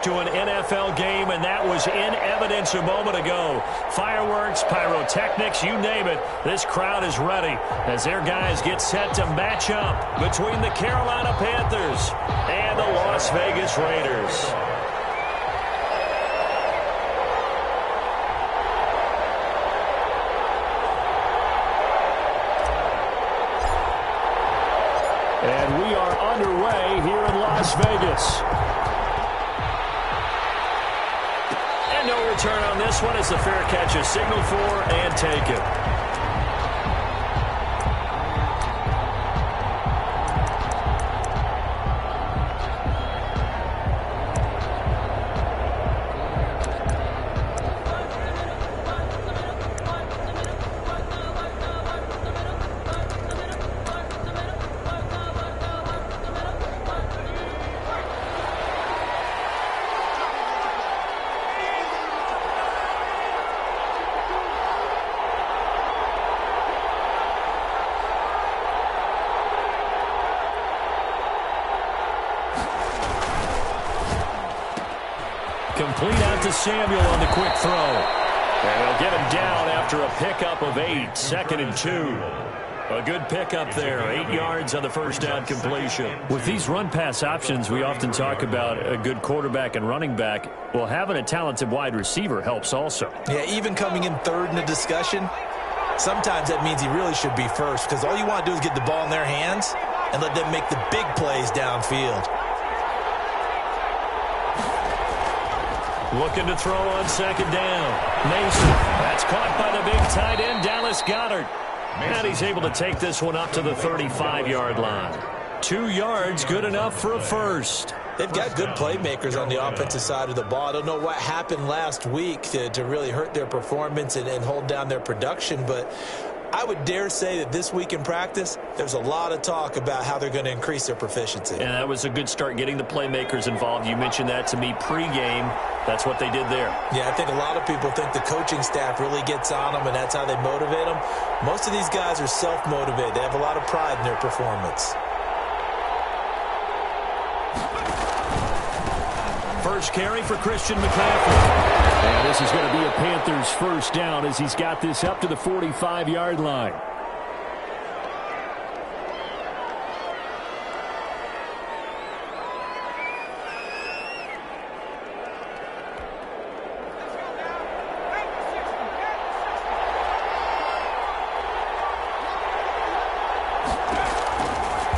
To an NFL game, and that was in evidence a moment ago. Fireworks, pyrotechnics, you name it. This crowd is ready as their guys get set to match up between the Carolina Panthers and the Las Vegas Raiders. And we are underway here in Las Vegas. No return on this one as the fair catch is signaled for and taken. Complete out to Samuel on the quick throw. And they'll get him down after a pickup of 8, 2nd and 2. A good pickup there, 8 yards on the first down completion. With these run-pass options, we often talk about a good quarterback and running back. Well, having a talented wide receiver helps also. Yeah, even coming in third in the discussion, sometimes that means he really should be first because all you want to do is get the ball in their hands and let them make the big plays downfield. Looking to throw on 2nd down. Mason. That's caught by the big tight end, Dallas Goedert. And he's able to take this one up to the 35-yard line. 2 yards, good enough for a first. They've got good playmakers on the offensive side of the ball. I don't know what happened last week to really hurt their performance and hold down their production, but I would dare say that this week in practice, there's a lot of talk about how they're going to increase their proficiency. And that was a good start getting the playmakers involved. You mentioned that to me pregame. That's what they did there. Yeah, I think a lot of people think the coaching staff really gets on them, and that's how they motivate them. Most of these guys are self-motivated. They have a lot of pride in their performance. First carry for Christian McCaffrey. And this is going to be a Panthers first down as he's got this up to the 45-yard line.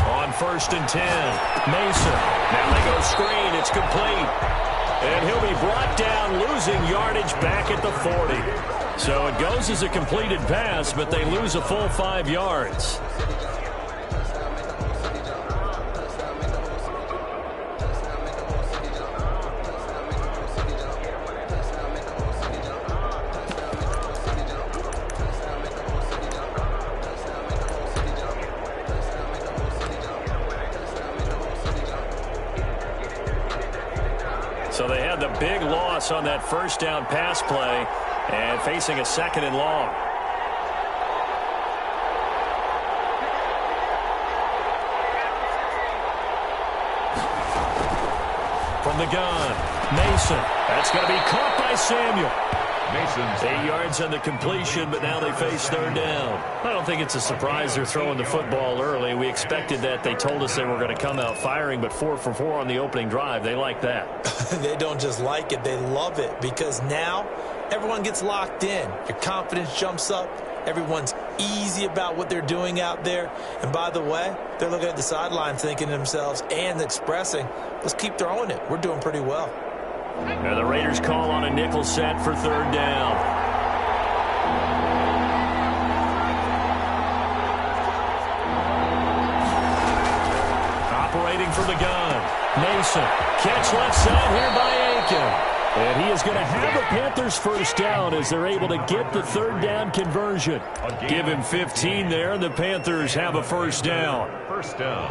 On 1st and 10, Mason. Now they go screen. It's complete. And he'll be brought down, losing yardage back at the 40. So it goes as a completed pass, but they lose a full 5 yards. So they had the big loss on that first down pass play and facing a 2nd and long. From the gun, Mason. That's going to be caught by Samuel. Mason's 8 yards on the completion, but now they face 3rd down. I don't think it's a surprise they're throwing the football early. We expected that. They told us they were going to come out firing, but 4 for 4 on the opening drive. They like that. They don't just like it, they love it, because now everyone gets locked in. Your confidence jumps up. Everyone's easy about what they're doing out there. And by the way, they're looking at the sideline thinking to themselves and expressing, let's keep throwing it. We're doing pretty well. Now the Raiders call on a nickel set for 3rd down. Operating from the gun, Mason. Catch left side here by Aiken. And he is going to have the Panthers first down as they're able to get the 3rd down conversion. Give him 15 there, and the Panthers have a first down. First down.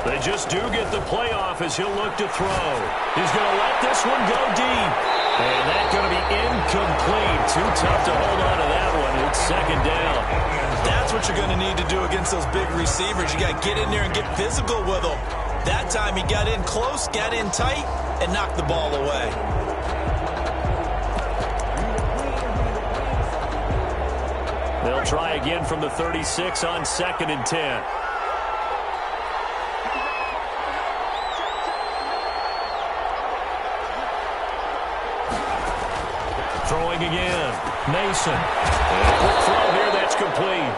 They just do get the playoff as he'll look to throw. He's going to let this one go deep. And that's going to be incomplete. Too tough to hold on to that one. It's second down. That's what you're going to need to do against those big receivers. You got to get in there and get physical with them. That time he got in close, got in tight, and knocked the ball away. They'll try again from the 36 on 2nd and 10. Throwing again. Mason. And a quick throw here. That's complete.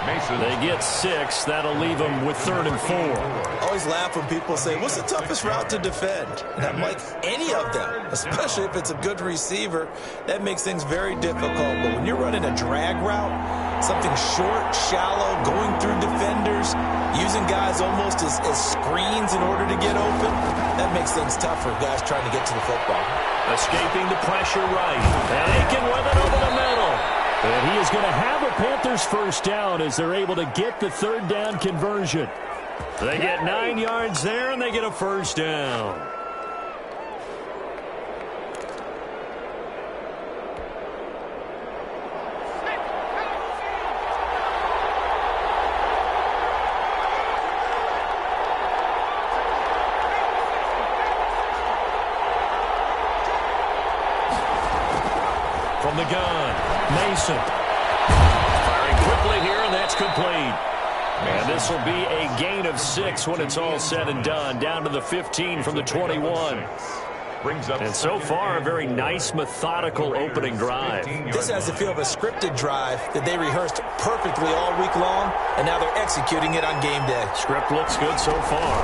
Mason. They get 6. That'll leave them with 3rd and 4. I always laugh when people say, what's the toughest route to defend? And I'm like, any of them, especially if it's a good receiver. That makes things very difficult. But when you're running a drag route, something short, shallow, going through defenders, using guys almost as screens in order to get open, that makes things tough for guys trying to get to the football. Escaping the pressure right. And Aiken with it over the middle. And he is going to have a Panthers first down as they're able to get the 3rd down conversion. They get 9 yards there, and they get a first down. From the gun, Mason. Firing quickly here, and that's complete. And this will be a gain of 6 when it's all said and done. Down to the 15 from the 21. And so far, a very nice, methodical opening drive. This has the feel of a scripted drive that they rehearsed perfectly all week long, and now they're executing it on game day. Script looks good so far.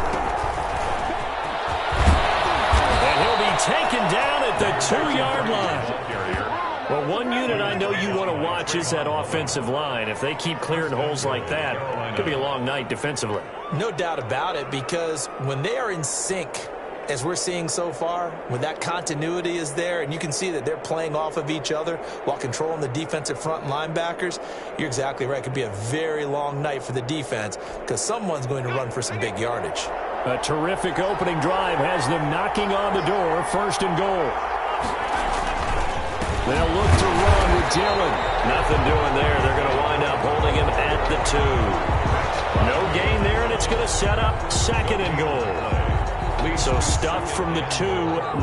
And he'll be taken down at the 2-yard line. Well, one unit I know you want to watch is that offensive line. If they keep clearing holes like that, it could be a long night defensively. No doubt about it, because when they are in sync, as we're seeing so far, when that continuity is there, and you can see that they're playing off of each other while controlling the defensive front linebackers, you're exactly right. It could be a very long night for the defense because someone's going to run for some big yardage. A terrific opening drive has them knocking on the door, 1st and goal. They'll look to run with Dillon. Nothing doing there. They're going to wind up holding him at the 2. No gain there, and it's going to set up 2nd and goal. So stuff from the 2.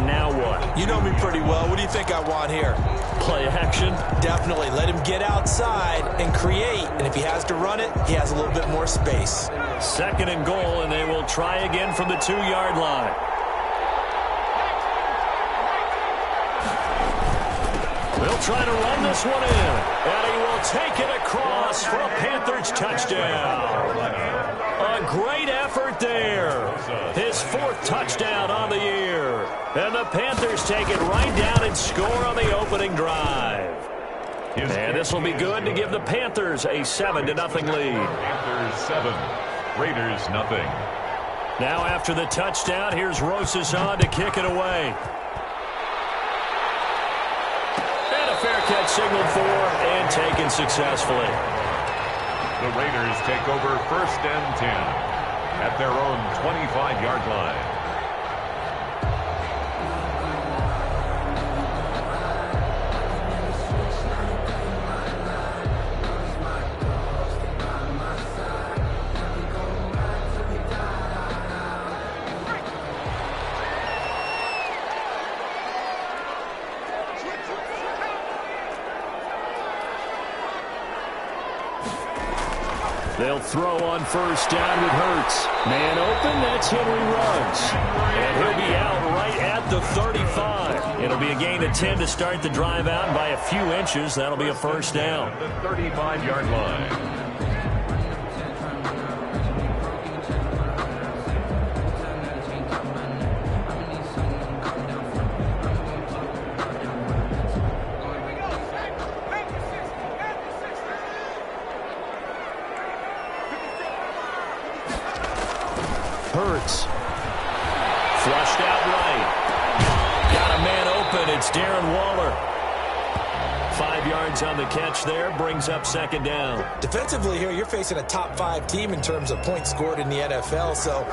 Now what? You know me pretty well. What do you think I want here? Play action? Definitely. Let him get outside and create. And if he has to run it, he has a little bit more space. 2nd and goal, and they will try again from the 2-yard line. They'll try to run this one in, and he will take it across for a Panthers touchdown. A great effort there. His 4th touchdown on the year. And the Panthers take it right down and score on the opening drive. And this will be good to give the Panthers a 7-0 lead. Panthers 7, Raiders 0. Now after the touchdown, here's Rosas on to kick it away. Fair catch signaled for and taken successfully. The Raiders take over 1st and 10 at their own 25-yard line. They'll throw on 1st down with Hurts. Man open, that's Henry Ruggs. And he'll be out right at the 35. It'll be a gain of 10 to start the drive out, and by a few inches, that'll be a 1st down. The 35-yard line. Hurts. Flushed out right. Got a man open. It's Darren Waller. 5 yards on the catch there, brings up second down. Defensively here, you're facing a top-5 team in terms of points scored in the NFL. So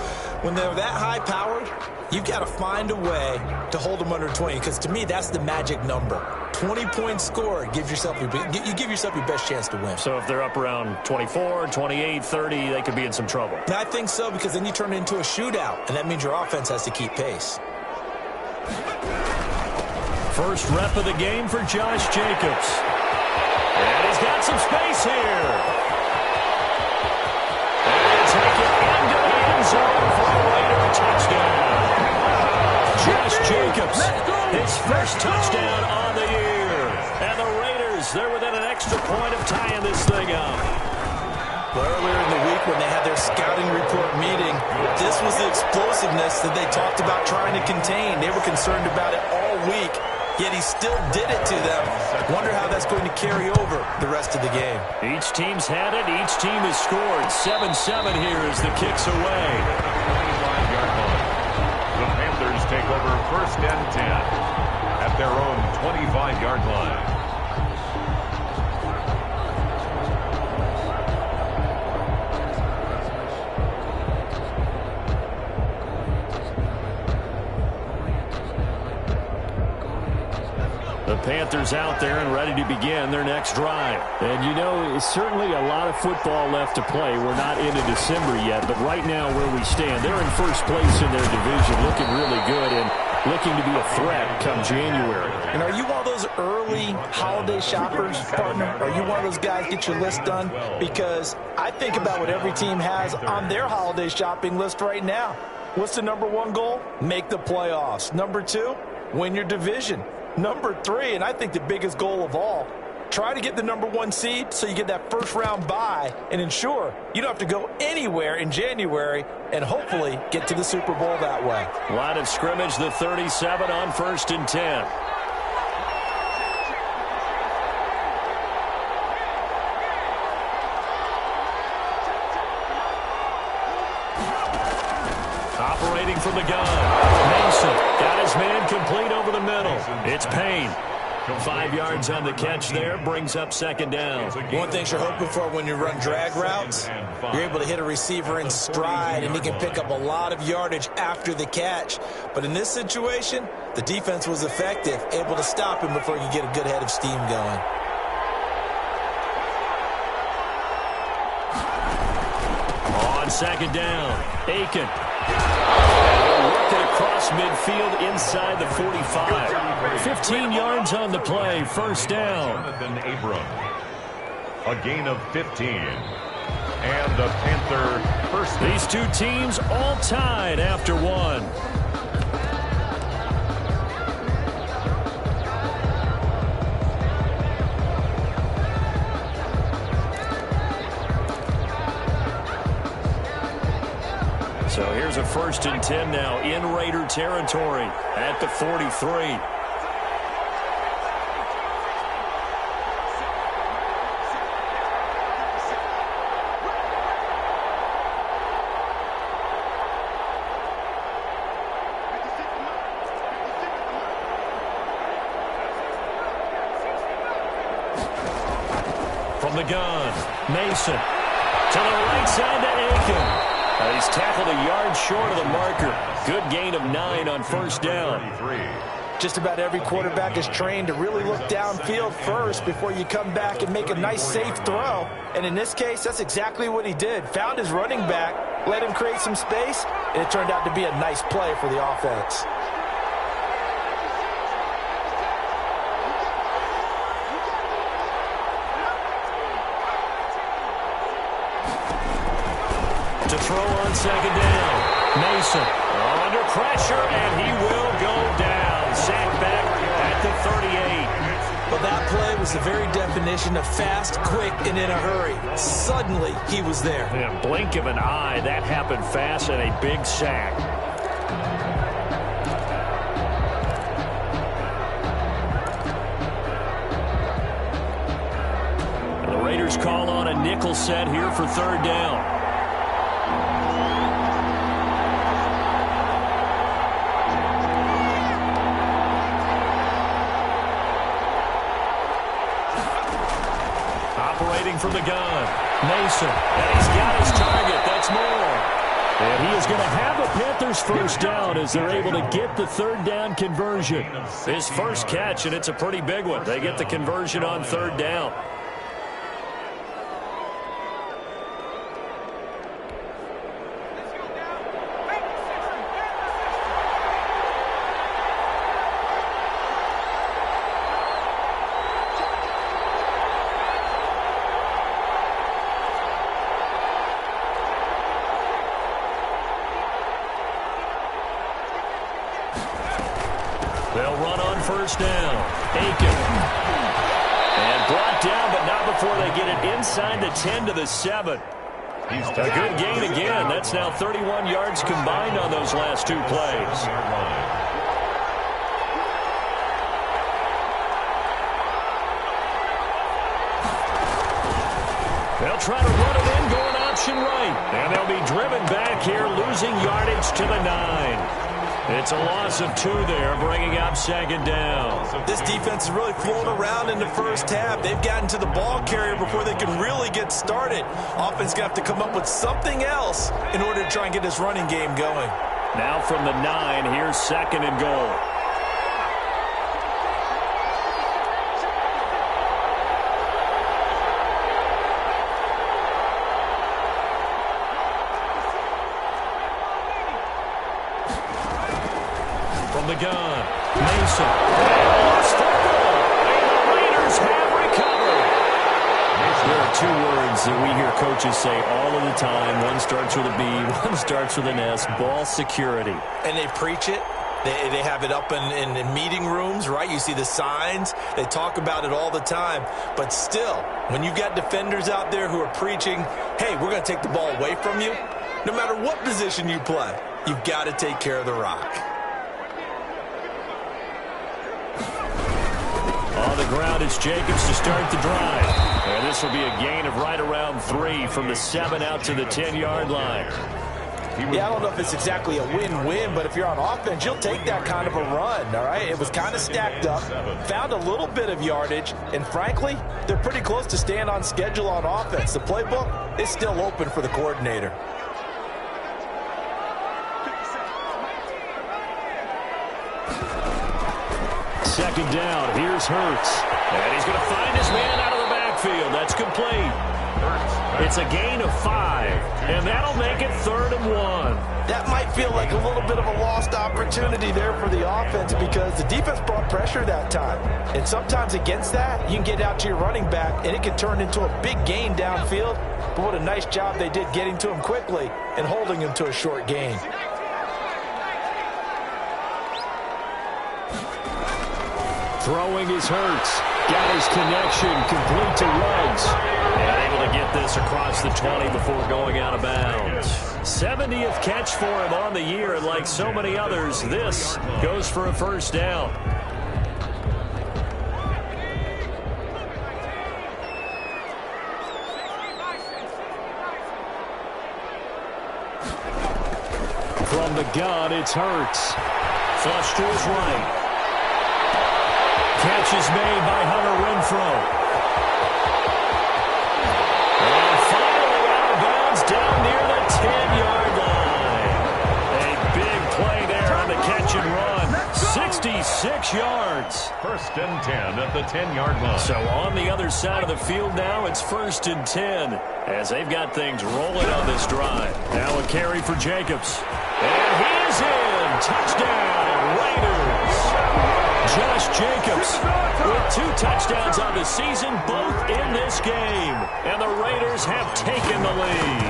when they're that high-powered, you've got to find a way to hold them under 20, because to me, that's the magic number. 20 points scored, you give yourself your best chance to win. So if they're up around 24, 28, 30, they could be in some trouble. And I think so, because then you turn it into a shootout, and that means your offense has to keep pace. First rep of the game for Josh Jacobs. And he's got some space here. And take it into the end zone for a Raider touchdown. Josh Jacobs, his first touchdown on the year. And the Raiders, they're within an extra point of tying this thing up. Well, earlier in the week when they had their scouting report meeting, this was the explosiveness that they talked about trying to contain. They were concerned about it all week, yet he still did it to them. Wonder how that's going to carry over the rest of the game. Each team's had it. Each team has scored. 7-7 here as the kick's away. 25-yard line. The Panthers take over first and 10 at their own 25-yard line. The Panthers out there and ready to begin their next drive. And you know, it's certainly a lot of football left to play. We're not into December yet, but right now where we stand, they're in first place in their division, looking really good and looking to be a threat come January. And are you one of those early holiday shoppers, partner? Are you one of those guys get your list done? Because I think about what every team has on their holiday shopping list right now. What's the number 1 goal? Make the playoffs. Number 2, win your division. Number 3, and I think the biggest goal of all, try to get the number 1 seed so you get that first round bye and ensure you don't have to go anywhere in January and hopefully get to the Super Bowl that way. Line of scrimmage, the 37 on 1st and 10. Operating from the gun. Mason got his man complete over the middle. It's Payne. 5 yards on the catch there, brings up second down. One thing you're hoping for when you run drag routes, you're able to hit a receiver in stride, and he can pick up a lot of yardage after the catch. But in this situation, the defense was effective, able to stop him before he could get a good head of steam going. On second down, Aiken. Working across midfield inside the 45. 15 yards on the play, first down. Jonathan Abram. A gain of 15. And the Panther first. These two teams all tied after one. So here's a 1st and 10 now in Raider territory at the 43. From the gun, Mason to the right side to Aiken. He's tackled a yard short of the marker. Good gain of 9 on first down. Just about every quarterback is trained to really look downfield first before you come back and make a nice, safe throw. And in this case, that's exactly what he did. Found his running back, let him create some space, and it turned out to be a nice play for the offense. To throw on second down. Mason under pressure, and he will go down. Sacked back at the 38. Well, that play was the very definition of fast, quick, and in a hurry. Suddenly, he was there. In a blink of an eye, that happened fast and a big sack. And the Raiders call on a nickel set here for third down. Looking from the gun. Mason. And he's got his target. That's more. And he is going to have a Panthers first down as they're able to get the third down conversion. His first catch, and it's a pretty big one. They get the conversion on third down. They'll run on first down. Aiken. And brought down, but not before they get it inside the 10 to the 7. A good gain again. That's now 31 yards combined on those last two plays. They'll try to run it in, going option right. And they'll be driven back here, losing yardage to the 9. It's a loss of 2 there, bringing up second down. This defense is really flown around in the first half. They've gotten to the ball carrier before they can really get started. Offense going to have to come up with something else in order to try and get this running game going. Now from the 9, here's second and goal. From the gun, Mason. Lost the goal. And the Raiders have recovered. There are 2 words that we hear coaches say all of the time. One starts with a B, one starts with an S. Ball security. And they preach it. They have it up in meeting rooms, right? You see the signs. They talk about it all the time. But still, when you've got defenders out there who are preaching, hey, we're going to take the ball away from you, no matter what position you play, you've got to take care of the rock. On the ground, it's Jacobs to start the drive. And this will be a gain of right around 3 from the 7 out to the 10-yard line. Yeah, I don't know if it's exactly a win-win, but if you're on offense, you'll take that kind of a run, all right? It was kind of stacked up, found a little bit of yardage, and frankly, they're pretty close to staying on schedule on offense. The playbook is still open for the coordinator. Second down, here's Hurts. And he's going to find his man out of the backfield. That's complete. It's a gain of 5, and that'll make it 3rd and 1. That might feel like a little bit of a lost opportunity there for the offense because the defense brought pressure that time. And sometimes against that, you can get out to your running back, and it can turn into a big gain downfield. But what a nice job they did getting to him quickly and holding him to a short gain. Throwing his Hurts. Got his connection complete to Ruggs. And able to get this across the 20 before going out of bounds. 70th catch for him on the year, and like so many others, this goes for a first down. From the gun, it's Hurts. Flush to his right. Catch is made by Hunter Renfrow. And finally out of bounds down near the 10-yard line. A big play there on the catch and run. 66 yards. 1st and 10 at the 10-yard line. So on the other side of the field now, it's 1st and 10 as they've got things rolling on this drive. Now a carry for Jacobs. And he is in. Touchdown, Raiders. Josh Jacobs with 2 touchdowns on the season, both in this game. And the Raiders have taken the lead.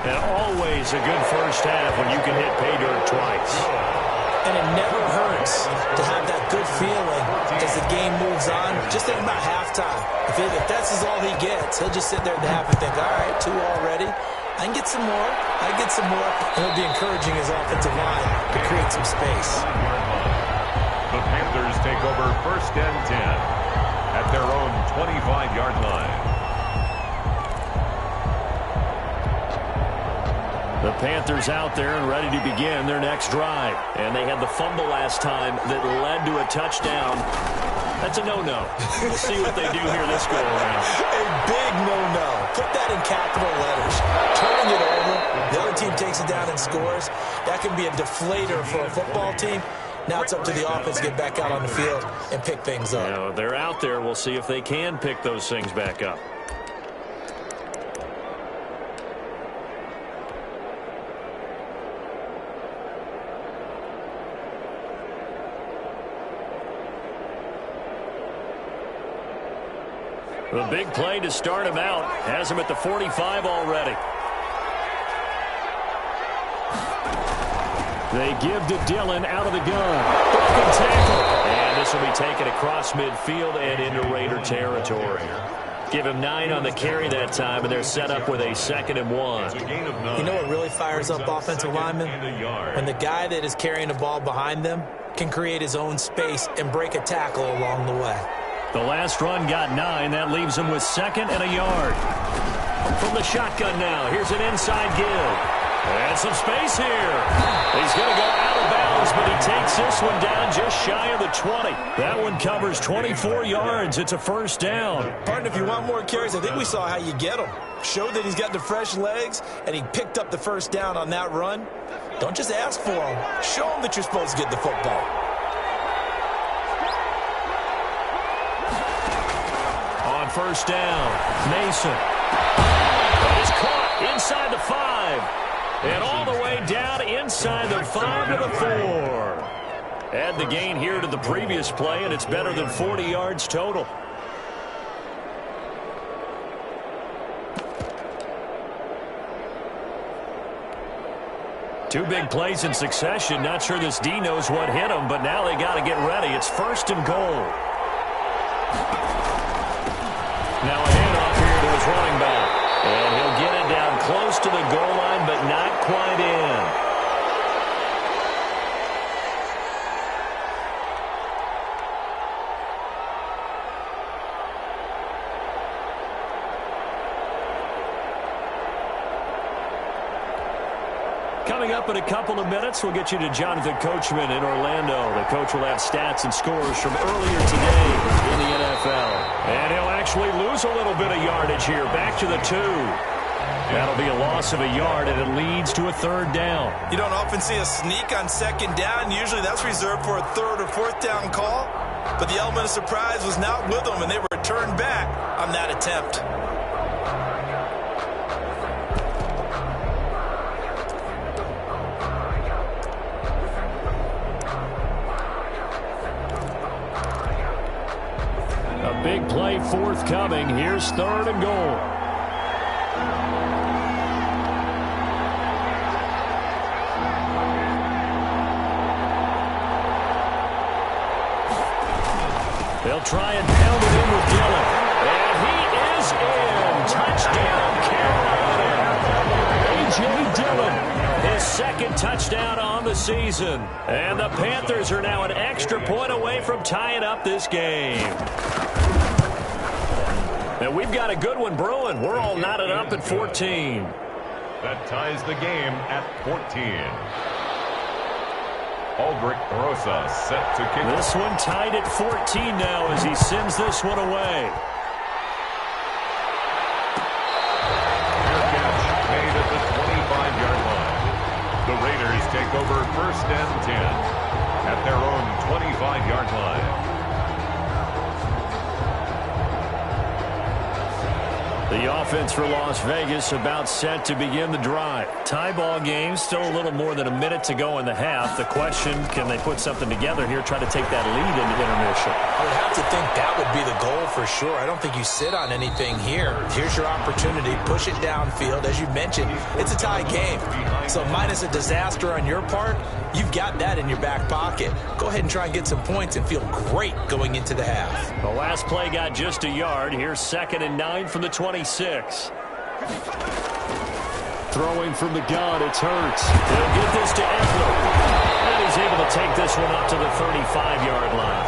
And always a good first half when you can hit pay dirt twice. And it never hurts to have that good feeling as the game moves on. Just think about halftime. If that's all he gets, he'll just sit there at the half and think, all right, 2 already. I can get some more. I can get some more. And he'll be encouraging his offensive line to create some space. The Panthers take over 1st and 10 at their own 25-yard line. The Panthers out there and ready to begin their next drive. And they had the fumble last time that led to a touchdown. That's a no-no. We'll see what they do here this go-around. A big no-no. Put that in capital letters. Turning it over, the other team takes it down and scores. That can be a deflator for a football team. Now it's up to the offense to get back out on the field and pick things up. You know, they're out there. We'll see if they can pick those things back up. The big play to start him out. Has him at the 45 already. They give to Dillon out of the gun. Broken tackle. And this will be taken across midfield and into Raider territory. Give him 9 on the carry that time, and they're set up with a 2nd and 1. You know what really fires up offensive linemen? When the guy that is carrying the ball behind them can create his own space and break a tackle along the way. The last run got 9. That leaves him with 2nd and a yard. From the shotgun now, here's an inside give. And some space here. He's going to go out of bounds, but he takes this one down just shy of the 20. That one covers 24 yards. It's a first down. Partner, if you want more carries, I think we saw how you get them. Showed that he's got the fresh legs, and he picked up the first down on that run. Don't just ask for them. Show them that you're supposed to get the football. On first down, Mason. He's caught inside the 5. And all the way down inside the 5 to the 4. Add the gain here to the previous play, and it's better than 40 yards total. Two big plays in succession. Not sure this D knows what hit him, but now they got to get ready. It's 1st and goal. Now a handoff here to his running back. And he'll get it down close to the goal line, but not quite in. Coming up in a couple of minutes, we'll get you to Jonathan Coachman in Orlando. The coach will have stats and scores from earlier today in the NFL. And he'll actually lose a little bit of yardage here, back to the 2. That'll be a loss of a yard, and it leads to a 3rd down. You don't often see a sneak on 2nd down. Usually that's reserved for a 3rd or 4th down call. But the element of surprise was not with them, and they returned back on that attempt. A big play forthcoming. Here's 3rd and goal. They'll try and pound it in with Dillon. And he is in. Touchdown, Carolina. A.J. Dillon, his 2nd touchdown on the season. And the Panthers are now an extra point away from tying up this game. And we've got a good one brewing. We're all knotted up at 14. That ties the game at 14. Aldrich Rosa set to kick. This one tied at 14 now as he sends this one away. Fair catch made at the 25-yard line. The Raiders take over 1st and 10 at their own 25-yard line. The offense for Las Vegas about set to begin the drive. Tie ball game, still a little more than a minute to go in the half. The question, can they put something together here, try to take that lead into intermission? I would have to think that would be the goal for sure. I don't think you sit on anything here. Here's your opportunity. Push it downfield. As you mentioned, it's a tie game. So minus a disaster on your part, you've got that in your back pocket. Go ahead and try and get some points and feel great going into the half. The last play got just a yard. Here's 2nd and 9 from the 26. Throwing from the gun, it's Hurts. He'll get this to Eckler. And he's able to take this one up to the 35-yard line.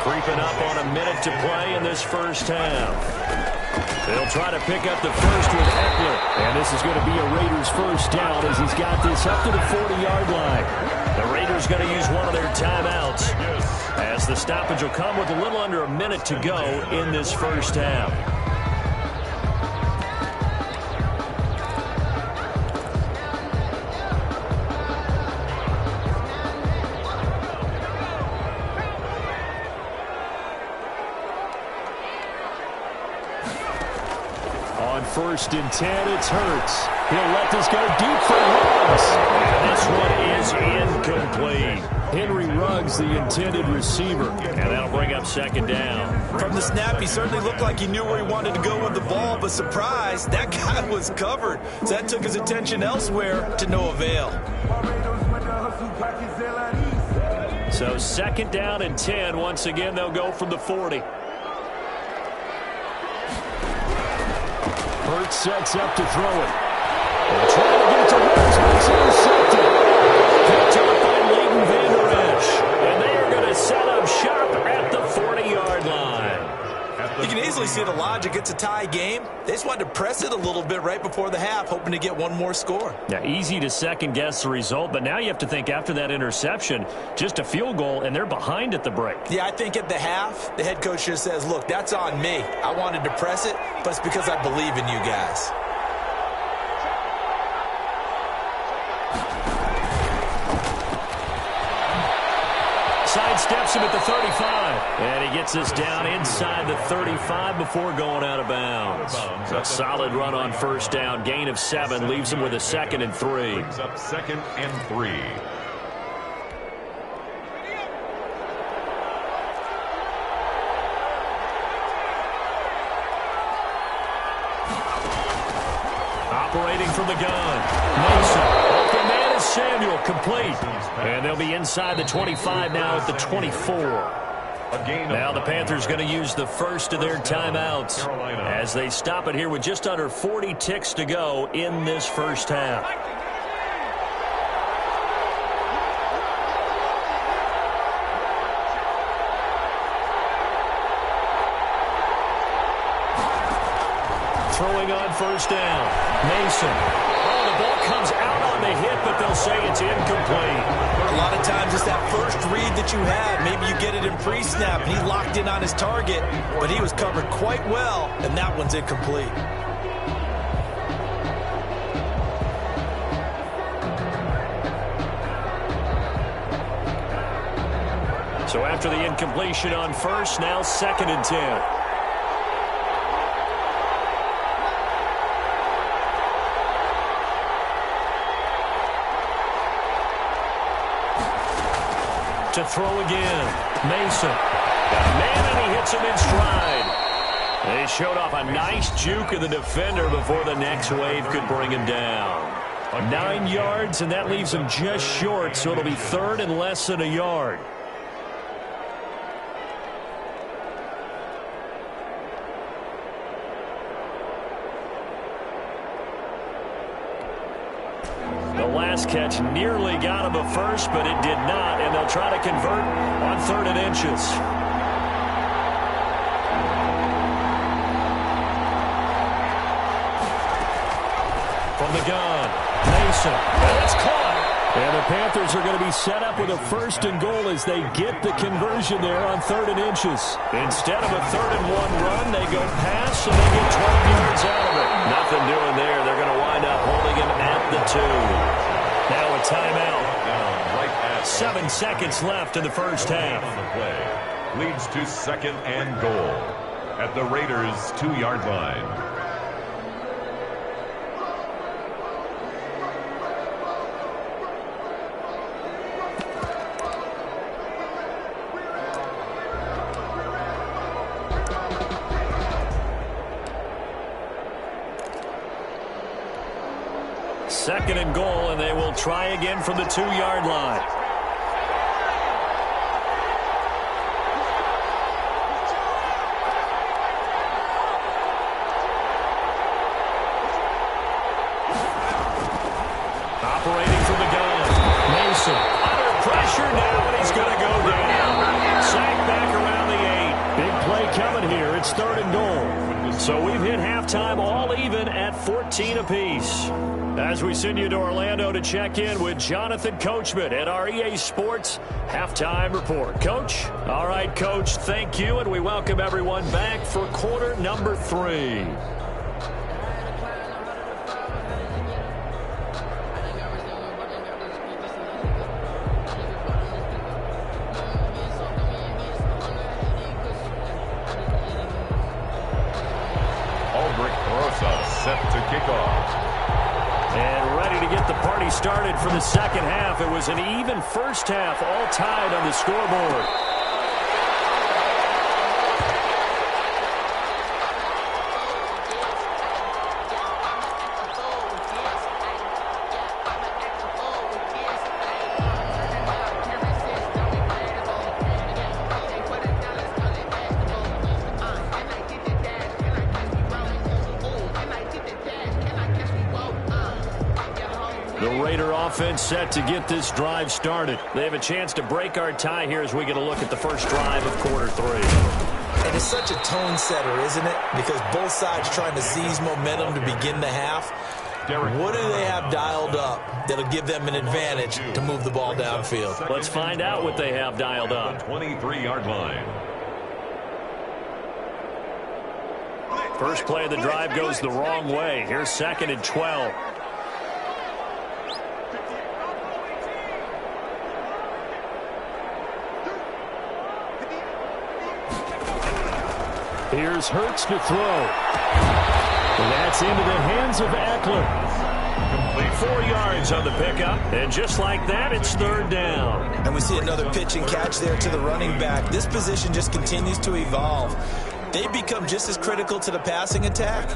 Creeping up on a minute to play in this first half. They'll try to pick up the first with Eckler. And this is going to be a Raiders first down as he's got this up to the 40-yard line. The Raiders going to use one of their timeouts as the stoppage will come with a little under a minute to go in this first half. On 1st and 10, it's Hurts. He'll let this go deep for Ruggs. And this one is incomplete. Henry Ruggs, the intended receiver. And that'll bring up 2nd down. From the snap, he certainly looked like he knew where he wanted to go with the ball, but surprise, that guy was covered. So that took his attention elsewhere to no avail. So 2nd down and 10. Once again, they'll go from the 40. Hurts sets up to throw it. And trying to get it to Ruggs, but it's intercepted. Picked up by Leighton Vander Esch. And they are going to set up shop at the 40-yard line. You can easily see the logic. It's a tie game. They just wanted to press it a little bit right before the half, hoping to get one more score. Yeah, easy to second-guess the result, but now you have to think after that interception, just a field goal, and they're behind at the break. Yeah, I think at the half, the head coach just says, look, that's on me. I wanted to press it, but it's because I believe in you guys. Sidesteps him at the 35. And he gets us down inside the 35 before going out of bounds. A solid run on 1st down. Gain of 7 leaves him with a 2nd and 3. Brings up 2nd and 3. Operating from the gun. Mason. Open man is Samuel. Complete. And they'll be inside the 25 now at the 24. Now the Panthers going to use the first of their timeouts as they stop it here with just under 40 ticks to go in this first half. Throwing on 1st down. Mason. Oh, the ball comes out on the hit, but they'll say it's incomplete. A lot of times it's that first read that you have. Maybe you get it in pre-snap, and he locked in on his target, but he was covered quite well, and that one's incomplete. So after the incompletion on 1st, now 2nd and 10. To throw again. Mason. Got a man, and he hits him in stride. They showed off a nice juke of the defender before the next wave could bring him down. 9 yards, and that leaves him just short, so it'll be 3rd and less than a yard. Last catch nearly got him a first, but it did not, and they'll try to convert on 3rd and inches. From the gun, Mason, and it's caught. And the Panthers are going to be set up with a 1st and goal as they get the conversion there on 3rd and inches. Instead of a 3rd and 1 run, they go pass, and they get 12 yards out of it. Nothing doing there. They're going to wind up holding him at the 2. Now a timeout. 7 seconds left in the first half. Leads to 2nd and goal at the Raiders' 2-yard line. Second and goal, and they will try again from the 2-yard line. Operating from the gun. Mason under pressure now, and he's going to go down. Sacked back around the 8. Big play coming here. It's 3rd and goal. So we've hit halftime all even at 14 apiece. As we send you to Orlando to check in with Jonathan Coachman at our EA Sports Halftime Report. Coach? All right, Coach, thank you, and we welcome everyone back for quarter number 3. Set to kick off. And ready to get the party started for the second half. It was an even first half, all tied on the scoreboard. Offense set to get this drive started. They have a chance to break our tie here as we get a look at the first drive of quarter 3. And it's such a tone setter, isn't it? Because both sides trying to seize momentum to begin the half. What do they have dialed up that'll give them an advantage to move the ball downfield? Let's find out what they have dialed up. 23-yard line. First play of the drive goes the wrong way. Here's 2nd and 12. Here's Hurts to throw. And that's into the hands of Eckler. 4 yards on the pickup. And just like that, it's 3rd down. And we see another pitch and catch there to the running back. This position just continues to evolve. They become just as critical to the passing attack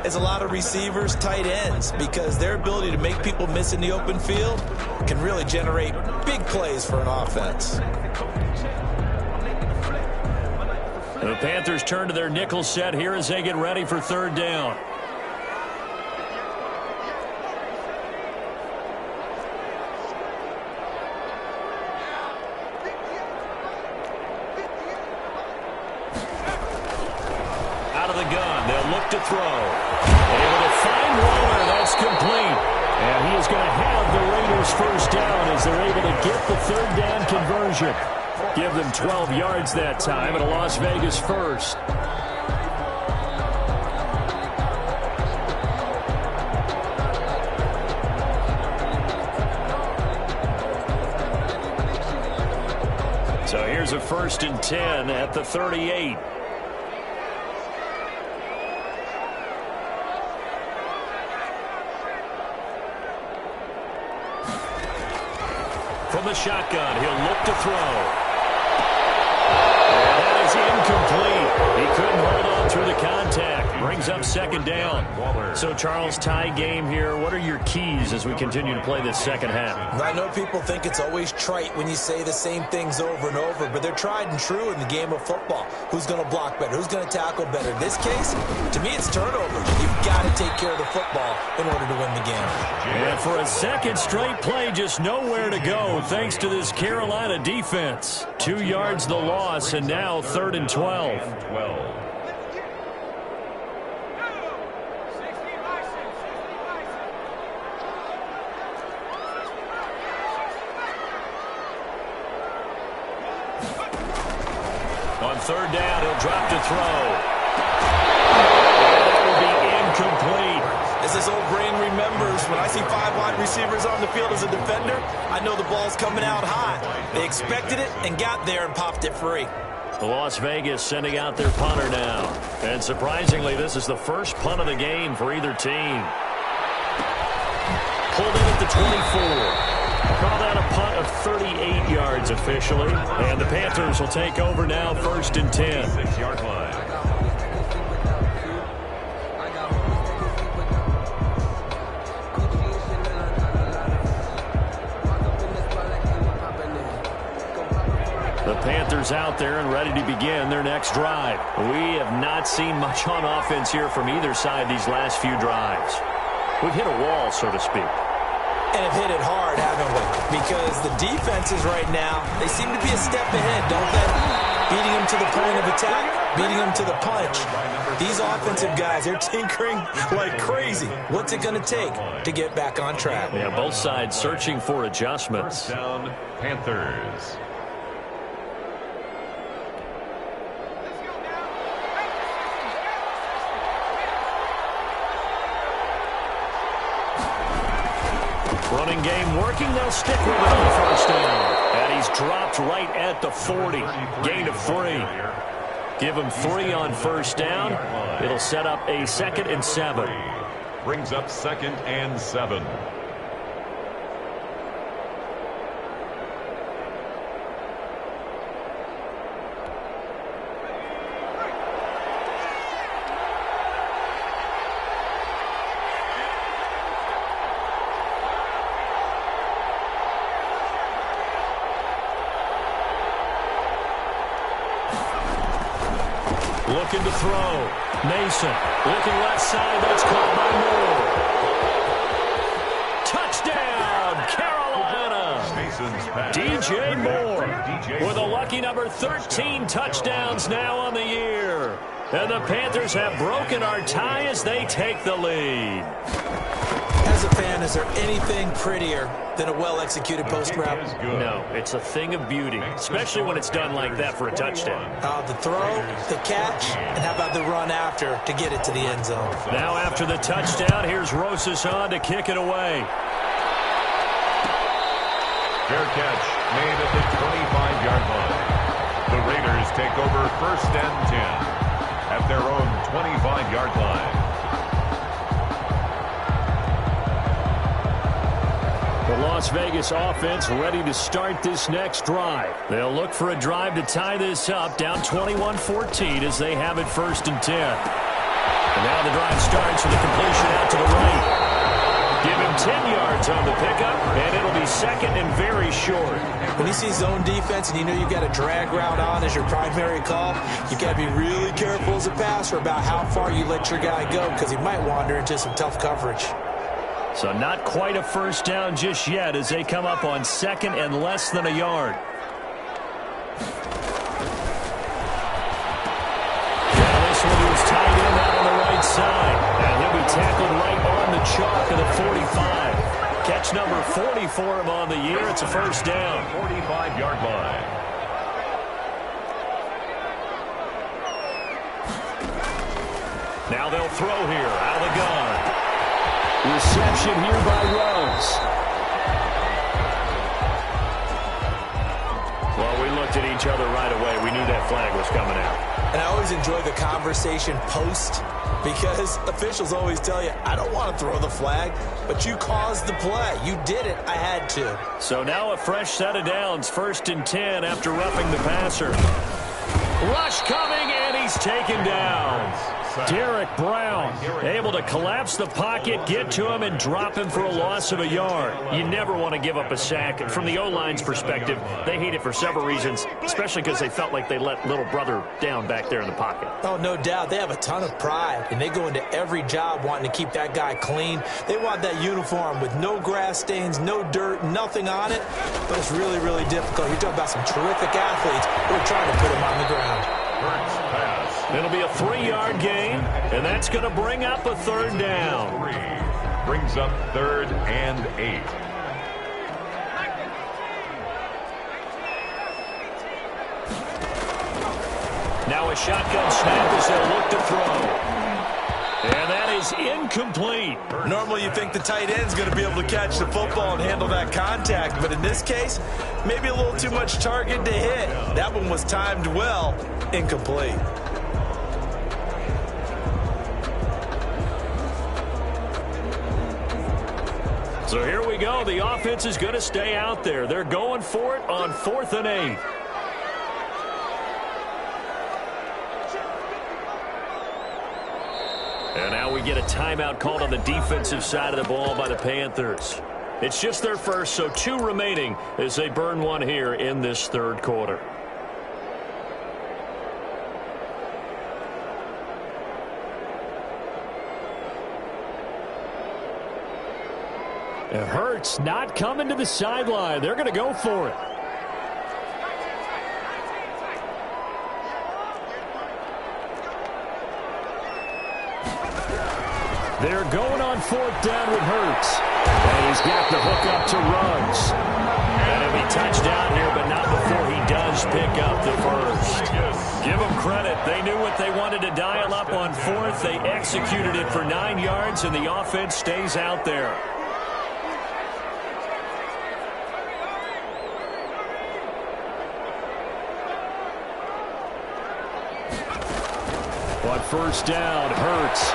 as a lot of receivers, tight ends, because their ability to make people miss in the open field can really generate big plays for an offense. The Panthers turn to their nickel set here as they get ready for 3rd down. Out of the gun, they'll look to throw. Able to find Waller, that's complete. And he is going to have the Raiders first down as they're able to get the 3rd down conversion. Give them 12 yards that time and a Las Vegas first. So here's a 1st and 10 at the 38. From the shotgun, he'll look to throw. That is incomplete. He couldn't hold on through the contact. Brings up 2nd down. So, Charles, tie game here. What are your keys as we continue to play this second half? I know people think it's always trite when you say the same things over and over, but they're tried and true in the game of football. Who's going to block better? Who's going to tackle better? In this case, to me, it's turnover. You've got to take care of the football in order to win the game. And for a second straight play, just nowhere to go thanks to this Carolina defense. 2 yards the loss, and now 3rd and 12. On 3rd down, he'll drop to throw. That will be incomplete. As this old brain remembers, when I see 5 wide receivers on the field as a defender, I know the ball's coming out high. They expected it and got there and popped it free. Las Vegas sending out their punter now. And surprisingly, this is the first punt of the game for either team. Pulled in at the 24. Call that a punt of 38 yards officially. And the Panthers will take over now, 1st and 10. 6-yard line. The Panthers out there and ready to begin their next drive. We have not seen much on offense here from either side these last few drives. We've hit a wall, so to speak. And have hit it hard, haven't we? because the defenses right now, they seem to be a step ahead, don't they? Beating them to the point of attack, beating them to the punch. These offensive guys, they're tinkering like crazy. What's it going to take to get back on track? Yeah, both sides searching for adjustments. First down, Panthers. Running game working. They'll stick with it on first down. And he's dropped right at the 40. Gain of 3. Give him 3 on first down. It'll set up a 2nd and 7. Brings up 2nd and 7. Looking to throw. Mason looking left side. That's caught by Moore. Touchdown, Carolina. DJ Moore with a lucky number 13 touchdowns now on the year. And the Panthers have broken our tie as they take the lead. As a fan, is there anything prettier than a well-executed post route? No, it's a thing of beauty, especially when it's done like that for a touchdown. The throw, the catch, and how about the run after to get it to the end zone? Now after the touchdown, here's Rosas on to kick it away. Fair catch made at the 25-yard line. The Raiders take over 1st and 10 at their own 25-yard line. The Las Vegas offense ready to start this next drive. They'll look for a drive to tie this up, down 21-14 as they have it 1st and 10. And now the drive starts with a completion out to the right. Give him 10 yards on the pickup, and it'll be 2nd and very short. When you see zone defense and you know you've got a drag route on as your primary call, you've got to be really careful as a passer about how far you let your guy go because he might wander into some tough coverage. So not quite a first down just yet as they come up on 2nd and less than a yard. Now this one is tied in out on the right side. And he'll be tackled right on the chalk of the 45. Catch number 40 for him on the year. It's a first down. 45-yard line. Now they'll throw here out of the gun. Reception here by Rose. Well, we looked at each other right away. We knew that flag was coming out. And I always enjoy the conversation post because officials always tell you, I don't want to throw the flag, but you caused the play. You did it. I had to. So now a fresh set of downs. 1st and 10 after roughing the passer. Rush coming, and he's taken down. Derek Brown able to collapse the pocket, get to him, and drop him for a loss of a yard. You never want to give up a sack. From the O-line's perspective, they hate it for several reasons, especially because they felt like they let little brother down back there in the pocket. Oh, no doubt. They have a ton of pride, and they go into every job wanting to keep that guy clean. They want that uniform with no grass stains, no dirt, nothing on it. But it's really, really difficult. You're talking about some terrific athletes who are trying to put him on the ground. It'll be a 3-yard gain, and that's going to bring up a 3rd down. Brings up 3rd and 8. Now a shotgun snap as they'll look to throw. And that is incomplete. Normally you think the tight end's going to be able to catch the football and handle that contact, but in this case, maybe a little too much target to hit. That one was timed well, incomplete. So here we go. The offense is going to stay out there. They're going for it on 4th and 8. And now we get a timeout called on the defensive side of the ball by the Panthers. It's just their first, so 2 remaining as they burn one here in this 3rd quarter. It hurts not coming to the sideline. They're going to go for it. They're going on 4th down with Hurts. And he's got the hook up to Ruggs. And he'll be touchdown here, but not before he does pick up the first. Give them credit. They knew what they wanted to dial up on 4th. They executed it for 9 yards, and the offense stays out there. On 1st down, Hurts.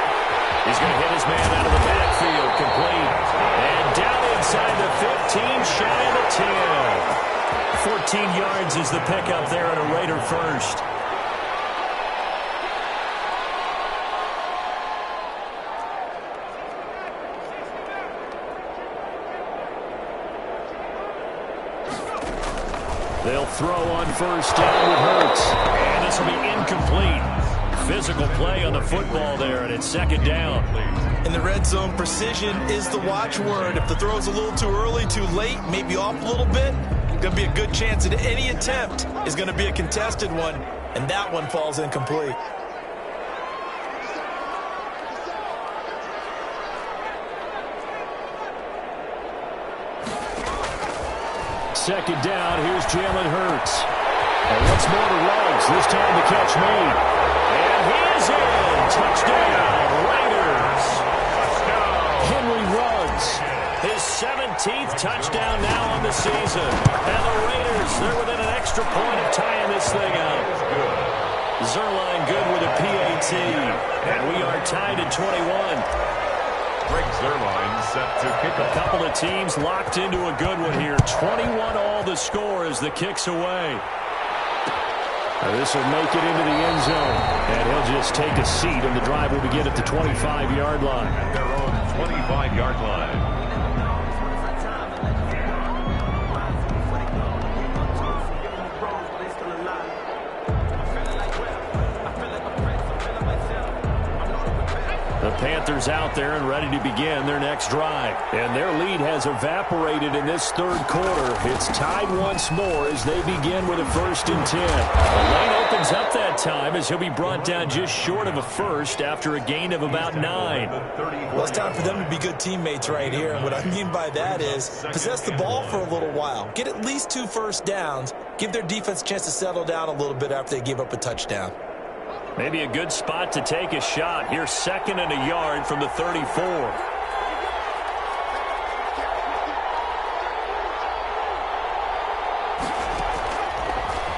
He's going to hit his man out of the backfield, complete. And down inside the 15, shy of the 10. 14 yards is the pickup there at a Raider first. They'll throw on 1st down with Hurts. And this will be incomplete. Physical play on the football there, and it's 2nd down. In the red zone, precision is the watchword. If the throw's a little too early, too late, maybe off a little bit, going to be a good chance that any attempt is going to be a contested one, and that one falls incomplete. Second down, here's Jalen Hurts. And once more to Ruggs, this time the catch made. And he is in. Touchdown, Raiders. Henry Ruggs, his 17th touchdown now on the season. And the Raiders, they're within an extra point of tying this thing up. Zerline good with a PAT. And we are tied at 21. Greg Zerline set to kick off. A couple of teams locked into a good one here. 21 all the score as the kick's away. This will make it into the end zone. And he'll just take a seat, and the drive will begin at the 25-yard line. At their own 25-yard line. The Panthers out there and ready to begin their next drive. And their lead has evaporated in this 3rd quarter. It's tied once more as they begin with a 1st and 10. The lane opens up that time as he'll be brought down just short of a first after a gain of about 9. Well, it's time for them to be good teammates right here. And what I mean by that is possess the ball for a little while. Get at least 2 first downs. Give their defense a chance to settle down a little bit after they give up a touchdown. Maybe a good spot to take a shot. Here's 2nd and a yard from the 34.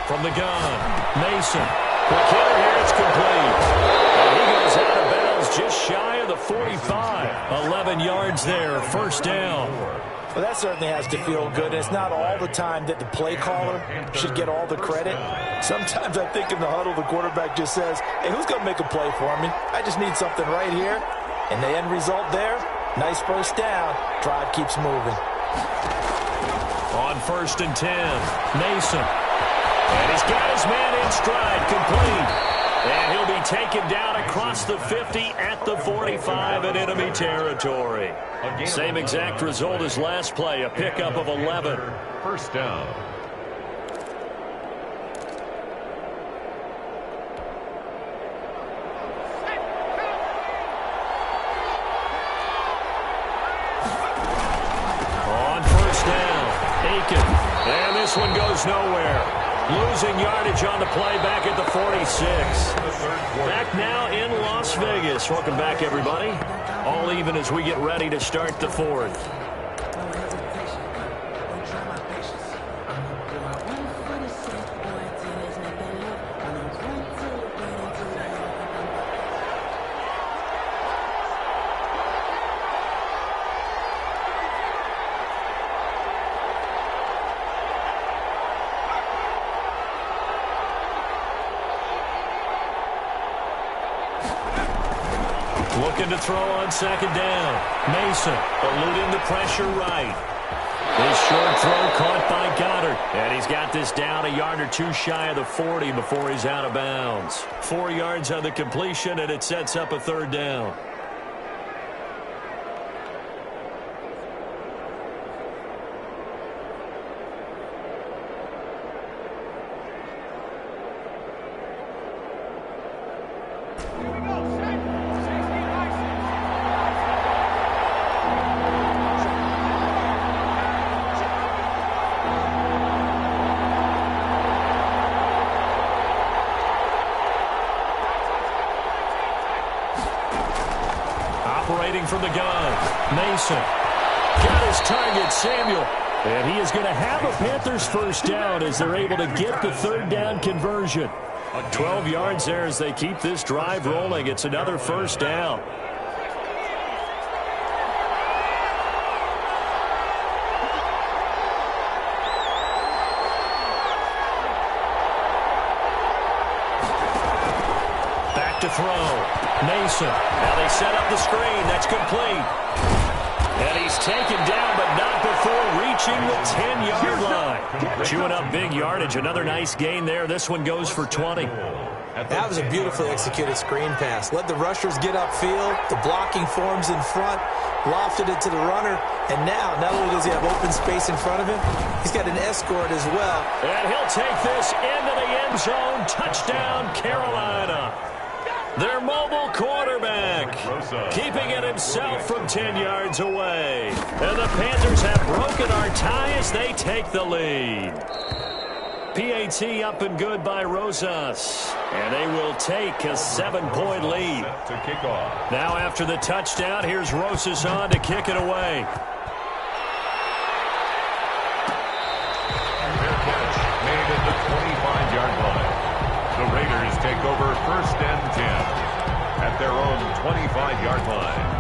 From the gun, Mason. Quick hitter here, it's complete. And he goes out of bounds just shy of the 45. 11 yards there, 1st down. Well, that certainly has to feel good. It's not all the time that the play caller should get all the credit. Sometimes I think in the huddle, the quarterback just says, hey, who's going to make a play for me? I just need something right here. And the end result there, nice 1st down. Drive keeps moving. On 1st and 10, Mason. And he's got his man in stride, complete. And he'll be taken down across the 50 at the 45 in enemy territory. Same exact result as last play, a pickup of 11. 1st down. On 1st down, Aiken. And this one goes nowhere. Losing yardage on the play back at the 46. Back now in Las Vegas. Welcome back, everybody. All even as we get ready to start the 4th. Looking to throw on 2nd down. Mason eluding the pressure right. This short throw caught by Goddard. And he's got this down a yard or 2 shy of the 40 before he's out of bounds. 4 yards on the completion, and it sets up a 3rd down. Initiating from the gun. Mason. Got his target, Samuel. And he is going to have a Panthers first down as they're able to get the third down conversion. 12 yards there as they keep this drive rolling. It's another first down. Back to throw. Mason. Now they set up the screen. That's complete. And he's taken down, but not before reaching the 10-yard line. Chewing up big yardage. Another nice gain there. This one goes for 20. That was a beautifully executed screen pass. Let the rushers get upfield. The blocking forms in front. Lofted it to the runner. And now, not only does he have open space in front of him, he's got an escort as well. And he'll take this into the end zone. Touchdown, Carolina. Their mobile quarterback keeping it himself from 10 yards away. And the Panthers have broken our tie as they take the lead. PAT up and good by Rosas. And they will take a 7-point lead. Now after the touchdown, here's Rosas on to kick it away. Fair catch made at the 25-yard line. The Raiders take over first and 10 at their own 25-yard line.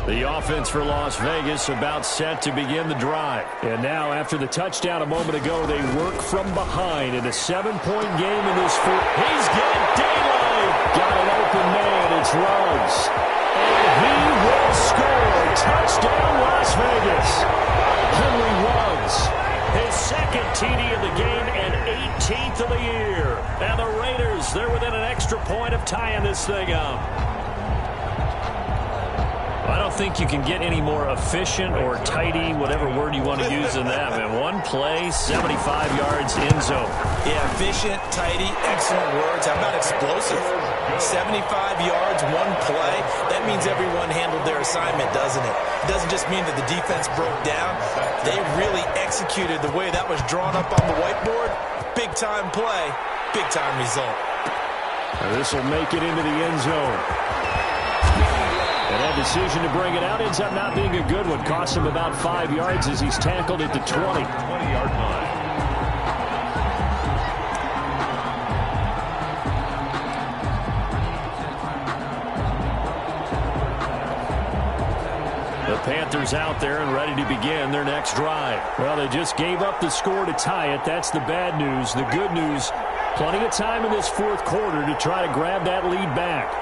The offense for Las Vegas about set to begin the drive. And now after the touchdown a moment ago, they work from behind in a 7-point game in this fourth. He's got daylight. Got an open man. It's Ruggs. And he will score. Touchdown Las Vegas. Henry Ruggs. His second TD of the game and 18th of the year. And the Raiders, they're within an extra point of tying this thing up. I don't think you can get any more efficient or tidy, whatever word you want to use in that. Man, one play, 75 yards, end zone. Yeah, efficient, tidy, excellent words. How about explosive? 75 yards, one play. That means everyone handled their assignment, doesn't it? It doesn't just mean that the defense broke down. They really executed the way that was drawn up on the whiteboard. Big-time play, big-time result. This will make it into the end zone. And that decision to bring it out ends up not being a good one. Costs him about 5 yards as he's tackled at the 20. 20-yard line. The Panthers out there and ready to begin their next drive. Well, they just gave up the score to tie it. That's the bad news. The good news, plenty of time in this fourth quarter to try to grab that lead back.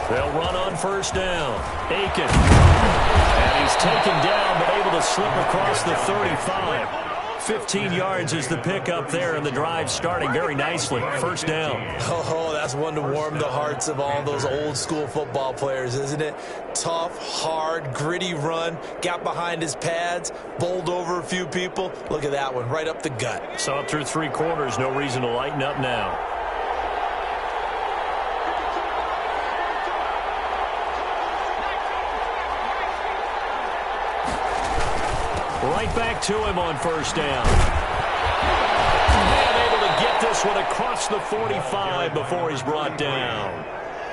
They'll run on first down. Aiken. And he's taken down, but able to slip across the 35. 15 yards is the pickup there, and the drive starting very nicely. First down. Oh, that's one to warm the hearts of all those old-school football players, isn't it? Tough, hard, gritty run. Got behind his pads, bowled over a few people. Look at that one, right up the gut. Saw it through 3 quarters. No reason to lighten up now. Right back to him on first down. And able to get this one across the 45 before he's brought down.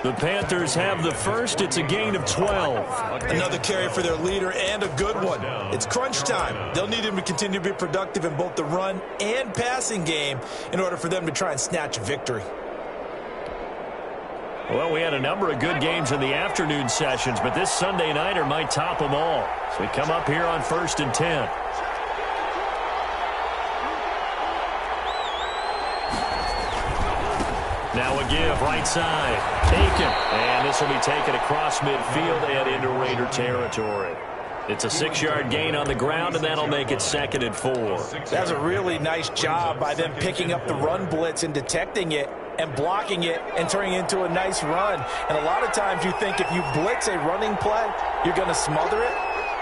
The Panthers have the first. It's a gain of 12. Another carry for their leader and a good one. It's crunch time. They'll need him to continue to be productive in both the run and passing game in order for them to try and snatch a victory. Well, we had a number of good games in the afternoon sessions, but this Sunday nighter might top them all. So we come up here on first and 10. Now a give, right side. Aiken. And this will be taken across midfield and into Raider territory. It's a 6-yard gain on the ground, and that'll make it 2nd and 4. That's a really nice job by them picking up the run blitz and detecting it and blocking it and turning it into a nice run. And a lot of times you think if you blitz a running play, you're going to smother it.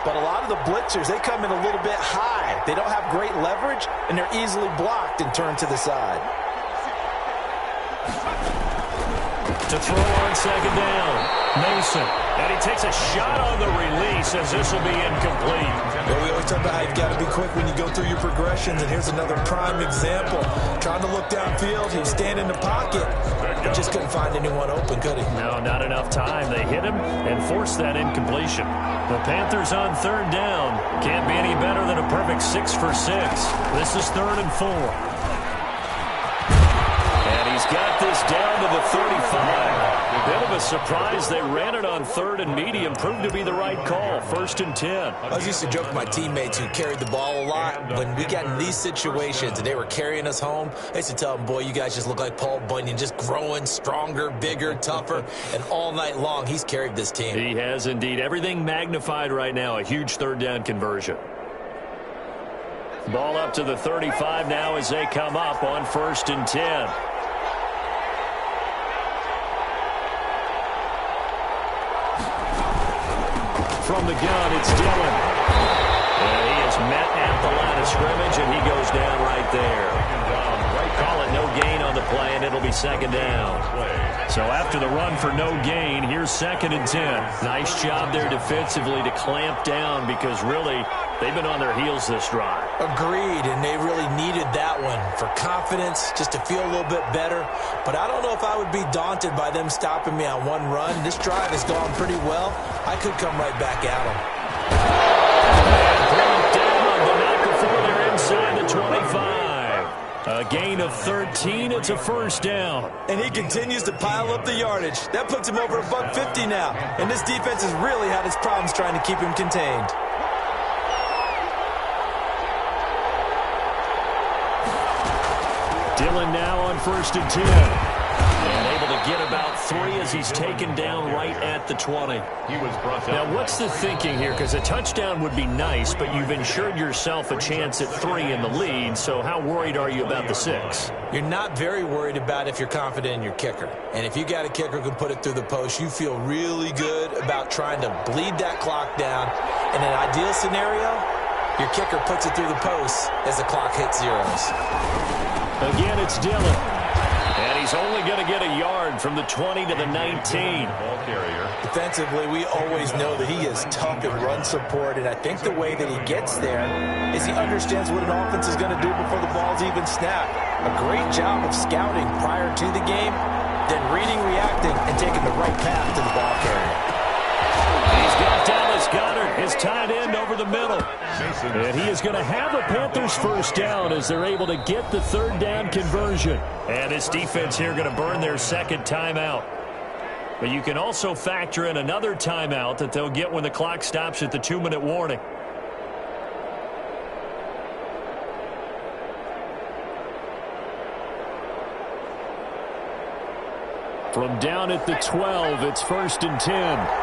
But a lot of the blitzers, they come in a little bit high. They don't have great leverage, and they're easily blocked and turned to the side. To throw on 2nd down. Mason, and he takes a shot on the release as this will be incomplete. Well, we always talk about how you've got to be quick when you go through your progressions, and here's another prime example. Trying to look downfield, he was standing in the pocket, but just couldn't find anyone open, could he? No, not enough time. They hit him and forced that incompletion. The Panthers on 3rd down. Can't be any better than a perfect 6 for 6. This is 3rd and 4. And he's got this down to the 35. A bit of a surprise. They ran it on 3rd and medium. Proved to be the right call. 1st and 10. I used to joke with my teammates who carried the ball a lot. When we got in these situations and they were carrying us home, I used to tell them, boy, you guys just look like Paul Bunyan, just growing stronger, bigger, tougher. And all night long, he's carried this team. He has indeed. Everything magnified right now. A huge 3rd down conversion. Ball up to the 35 now as they come up on 1st and 10. From the gun, it's Dillon. And he is met at the line of scrimmage, and he goes down right there. Call it no gain on the play, and it'll be 2nd down. So after the run for no gain, here's 2nd and 10. Nice job there defensively to clamp down because really they've been on their heels this drive. Agreed, and they really needed that one for confidence, just to feel a little bit better. But I don't know if I would be daunted by them stopping me on one run. This drive has gone pretty well. I could come right back at them. And brought down, but not before they're inside the 25. A gain of 13. It's a 1st down. And he continues to pile up the yardage. That puts him over $150 now. And this defense has really had its problems trying to keep him contained. Dillon now on 1st and 10. And able to get about 3 as he's taken down right at the 20. He was brought down. Now, what's the thinking here? Because a touchdown would be nice, but you've ensured yourself a chance at 3 in the lead, so how worried are you about the 6? You're not very worried about if you're confident in your kicker. And if you got a kicker who can put it through the post, you feel really good about trying to bleed that clock down. In an ideal scenario, your kicker puts it through the post as the clock hits zeros. Again, it's Dillon. And he's only going to get a yard from the 20 to the 19. Ball carrier. Defensively, we always know that he is tough in run support, and I think the way that he gets there is he understands what an offense is going to do before the ball's even snapped. A great job of scouting prior to the game, then reading, reacting, and taking the right path to the ball carrier. He's got Dallas Goedert, his tight end, over the middle. And he is going to have a Panthers 1st down as they're able to get the 3rd down conversion. And this defense here going to burn their 2nd timeout. But you can also factor in another timeout that they'll get when the clock stops at the 2-minute warning. From down at the 12, it's 1st and 10.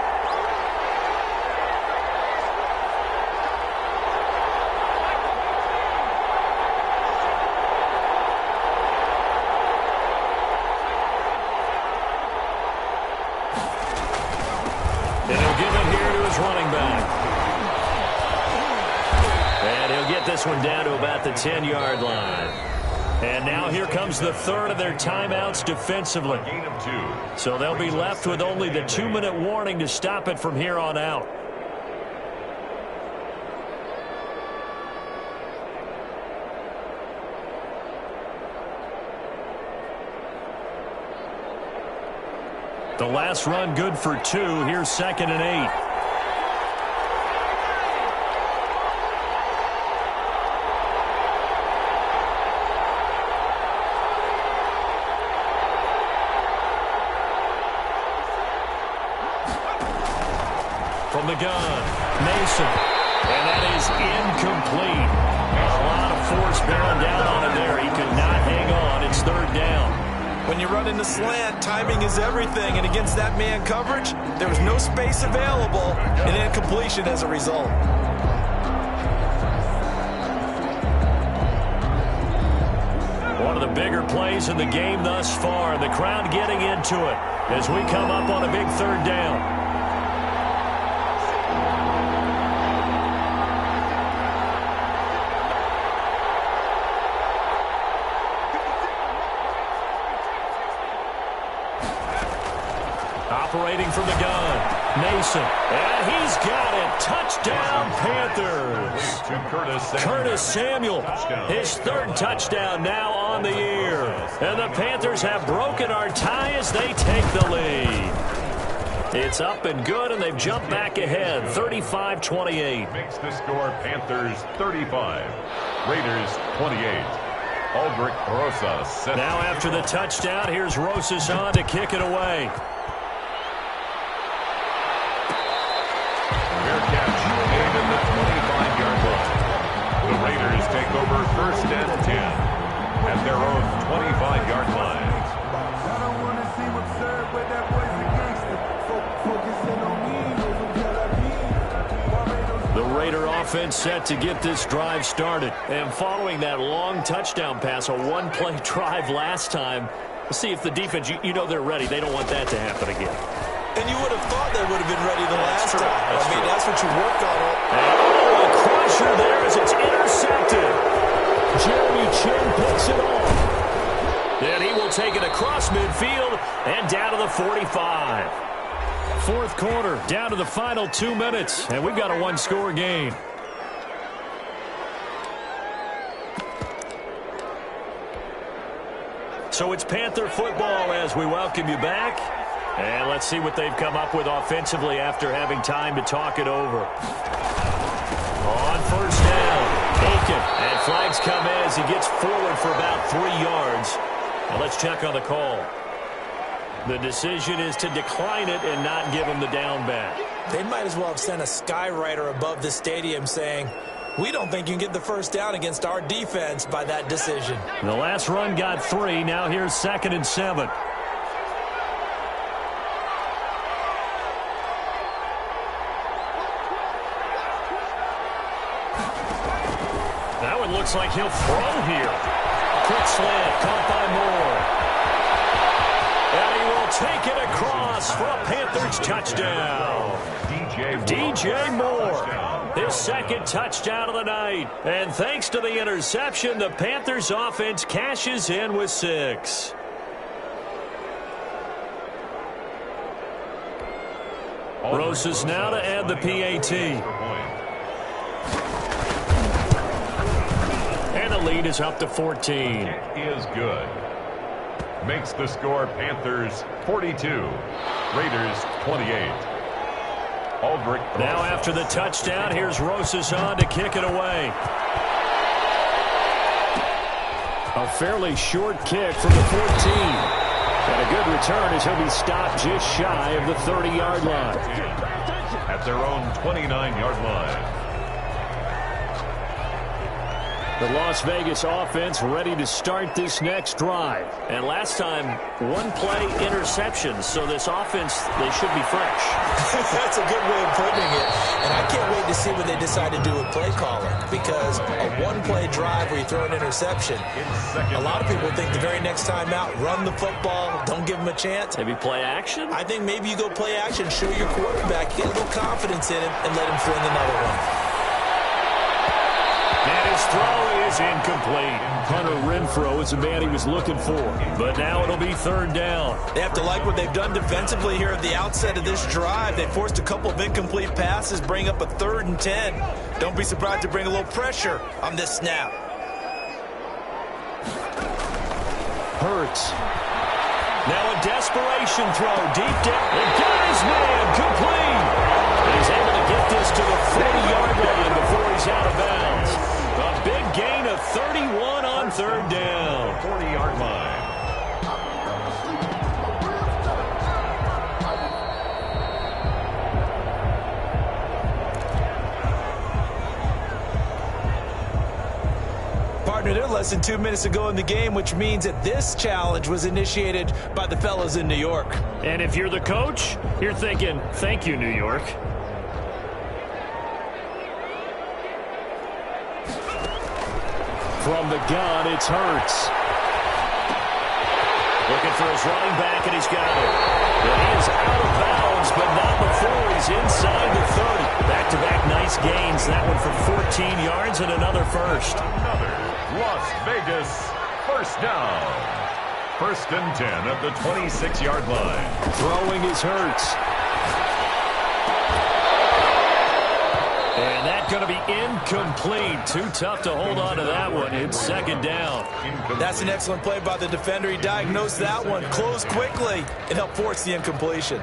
And he'll give it here to his running back. And he'll get this one down to about the 10-yard line. And now here comes the 3rd of their timeouts defensively. Gain of 2. So they'll be left with only the 2-minute warning to stop it from here on out. The last run good for 2. Here's 2nd and 8. From the gun, Mason. And that is incomplete. A lot of force bearing down on him there. He could not hang on. It's 3rd down. When you run into slant, timing is everything, and against that man coverage, there was no space available, and incompletion as a result. One of the bigger plays in the game thus far. The crowd getting into it as we come up on a big third down. Operating from the gun, Mason, and he's got it. Touchdown, Panthers. Curtis Samuel, his third touchdown now on the year. And the Panthers have broken our tie as they take the lead. It's up and good, and they've jumped back ahead, 35-28. Makes the score Panthers 35, Raiders 28. Aldrich Rosas. Now after the touchdown, here's Rosas on to kick it away. Catch made at the 25-yard line. The Raiders take over first and 10 at their own 25-yard line. I don't want to seem absurd, but that boy's a gangster. Focusing on me. The Raider offense set to get this drive started. And following that long touchdown pass, a one-play drive last time, we'll see if the defense, you know they're ready. They don't want that to happen again. And you would have thought they would have been ready the last time. That's what you worked on. Oh, a crusher there as it's intercepted. Jeremy Chin picks it off. And he will take it across midfield and down to the 45. Fourth quarter, down to the final 2 minutes. And we've got a one-score game. So it's Panther football as we welcome you back. And let's see what they've come up with offensively after having time to talk it over. On first down, Aiken. And flags come in as he gets forward for about 3 yards. Now let's check on the call. The decision is to decline it and not give him the down back. They might as well have sent a skywriter above the stadium saying, we don't think you can get the first down against our defense by that decision. The last run got 3. Now here's 2nd and 7. Looks like he'll throw here. Quick slant, caught by Moore. And he will take it across for a Panthers touchdown. DJ Moore, his second touchdown of the night. And thanks to the interception, the Panthers offense cashes in with 6. Rosas now to add the PAT. Lead is up to 14. It is good. Makes the score Panthers 42, Raiders 28. Aldrich. Now after the touchdown, here's Rosas on to kick it away. A fairly short kick from the 14. And a good return as he'll be stopped just shy of the 30-yard line. At their own 29-yard line. The Las Vegas offense ready to start this next drive. And last time, one-play interceptions. So this offense, they should be fresh. That's a good way of putting it. And I can't wait to see what they decide to do with play calling. Because a one-play drive where you throw an interception, a lot of people think the very next time out, run the football, don't give them a chance. Maybe play action? I think maybe you go play action, show your quarterback, get a little confidence in him, and let him fling another one. And his throw is incomplete. Hunter Renfrow is the man he was looking for. But now it'll be third down. They have to like what they've done defensively here at the outset of this drive. They forced a couple of incomplete passes, bring up a 3rd and 10. Don't be surprised to bring a little pressure on this snap. Hurts. Now a desperation throw deep down. And got his man complete. And he's able to get this to the 40-yard line before he's out of bounds. A big gain of 31 on third down. 40-yard line. partner, they're less than 2 minutes to go in the game, which means that this challenge was initiated by the fellas in New York. And if you're the coach, you're thinking, thank you, New York. From the gun, it's Hurts. Looking for his running back, and he's got it. And he is out of bounds, but not before he's inside the 30. Back-to-back nice gains. That one for 14 yards and another first. Another Las Vegas first down. First and 10 at the 26-yard line. Throwing is Hurts. And that's going to be incomplete. Too tough to hold on to that one. It's second down. That's an excellent play by the defender. He diagnosed that one, closed quickly, and helped force the incompletion.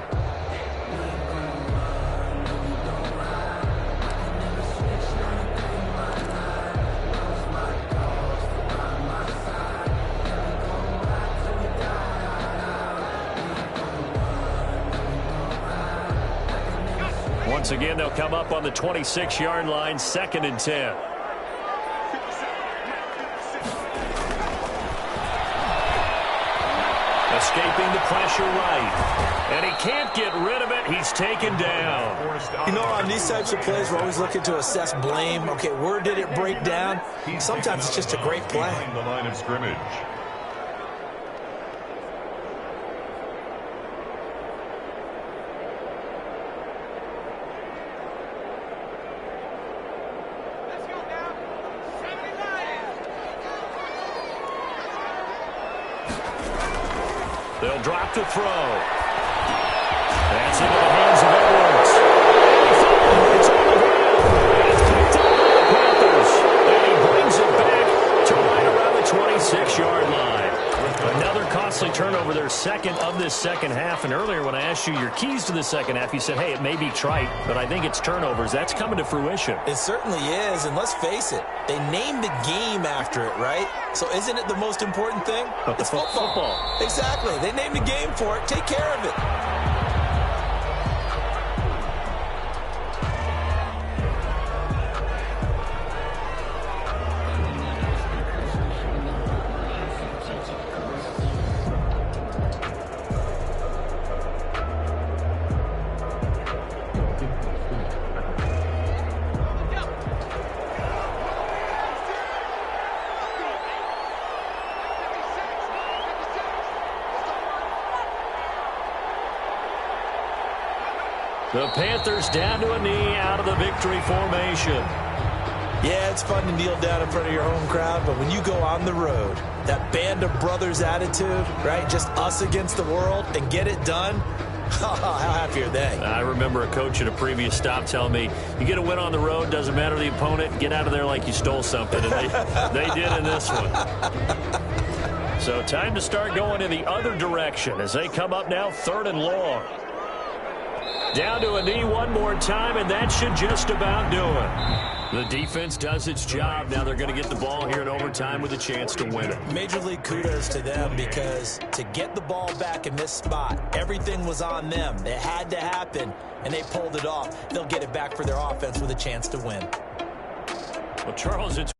Once again, they'll come up on the 26-yard line, second and 10. Escaping the pressure right. And he can't get rid of it. He's taken down. You know, on these types of plays, we're always looking to assess blame. Okay, where did it break down? Sometimes it's just a great play. Behind the line of scrimmage. They'll drop to throw. That's into the hands of Edwards. It's on the ground. It's picked up by the Panthers. And he brings it back to right around the 26-yard line. Another costly turnover, their second of this second half. And earlier when I asked you your keys to the second half, you said, hey, it may be trite, but I think it's turnovers. That's coming to fruition. It certainly is, and let's face it, they named the game after it, right? So isn't it the most important thing? But it's football. Exactly. They named the game for it. Take care of it. The Panthers down to a knee out of the victory formation. Yeah, it's fun to kneel down in front of your home crowd, but when you go on the road, that band of brothers attitude, right, just us against the world and get it done, how happy are they? I remember a coach at a previous stop telling me, you get a win on the road, doesn't matter the opponent, get out of there like you stole something, and they did in this one. So time to start going in the other direction as they come up now third and long. Down to a knee one more time, and that should just about do it. The defense does its job. Now they're going to get the ball here in overtime with a chance to win it. Major league kudos to them, because to get the ball back in this spot, everything was on them. It had to happen, and they pulled it off. They'll get it back for their offense with a chance to win. Well, Charles, it's